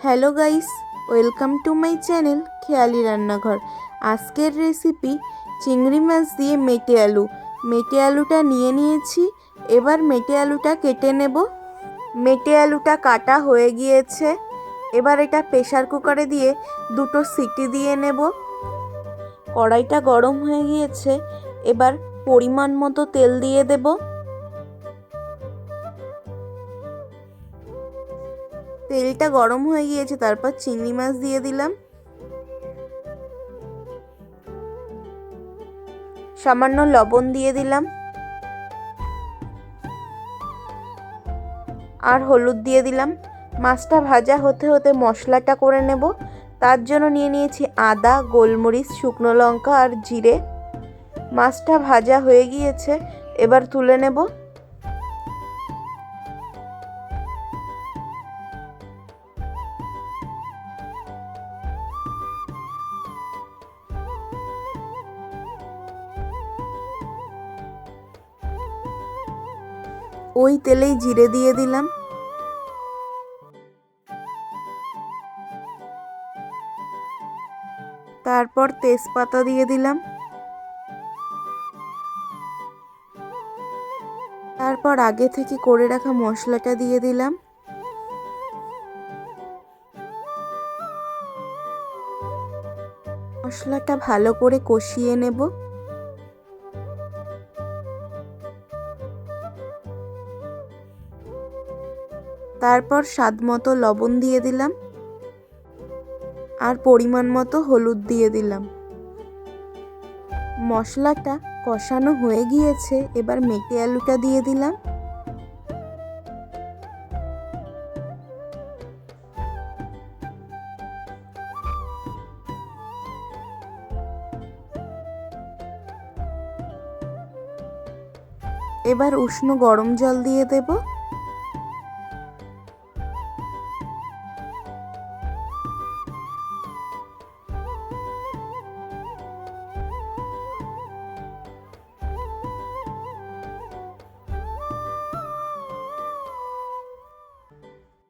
Hello guys, welcome to my channel খেয়ালি রান্নাঘর। আজকের রেসিপি চিংড়ি মাছ দিয়ে মেটে আলু। মেটে আলুটা নিয়ে নিয়েছি, এবার মেটে আলুটা কেটে নেব। মেটে আলুটা কাটা হয়ে গিয়েছে, এবার এটা প্রেসার কুকারে দিয়ে দুটো সিটি দিয়ে নেব। কড়াইটা গরম হয়ে গিয়েছে, এবার পরিমাণ মতো তেল দিয়ে দেব। তেলটা গরম হয়ে গিয়েছে, তারপর চিংড়ি মাছ দিয়ে দিলাম। সামান্য লবণ দিয়ে দিলাম আর হলুদ দিয়ে দিলাম। মাছটা ভাজা হতে হতে মশলাটা করে নেব। তার জন্য নিয়ে নিয়েছি আদা, গোলমরিচ, শুকনো লঙ্কা আর জিরে। মাছটা ভাজা হয়ে গিয়েছে, এবার তুলে নেব। ওই তেলেই জিরে দিয়ে দিলাম, তারপর তেজপাতা দিয়ে দিলাম, তারপর আগে থেকে করে রাখা মশলাটা দিয়ে দিলাম। মশলাটা ভালো করে কষিয়ে নেব। তারপর স্বাদ মতো লবণ দিয়ে দিলাম আর পরিমাণ মতো হলুদ দিয়ে দিলাম। মশলাটা কষানো হয়ে গিয়েছে, এবার মেটে আলুটা দিয়ে দিলাম। এবার উষ্ণ গরম জল দিয়ে দেব।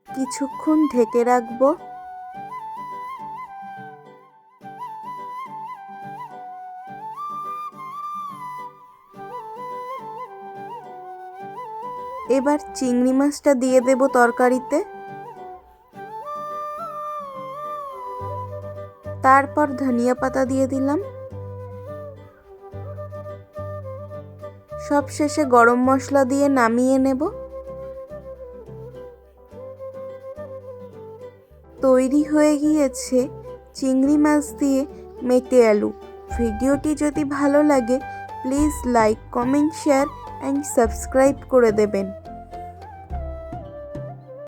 কিছুক্ষণ ঢেকে রাখবো। এবার চিংড়ি মাছটা দিয়ে দেব তরকারিতে। তারপর ধনিয়া পাতা দিয়ে দিলাম। সবশেষে গরম মশলা দিয়ে নামিয়ে নেব। তৈরি হয়ে গিয়েছে চিংড়ি মাছ দিয়ে মেটে আলু। ভিডিওটি যদি ভালো লাগে please like, comment, share and subscribe করে দেবেন।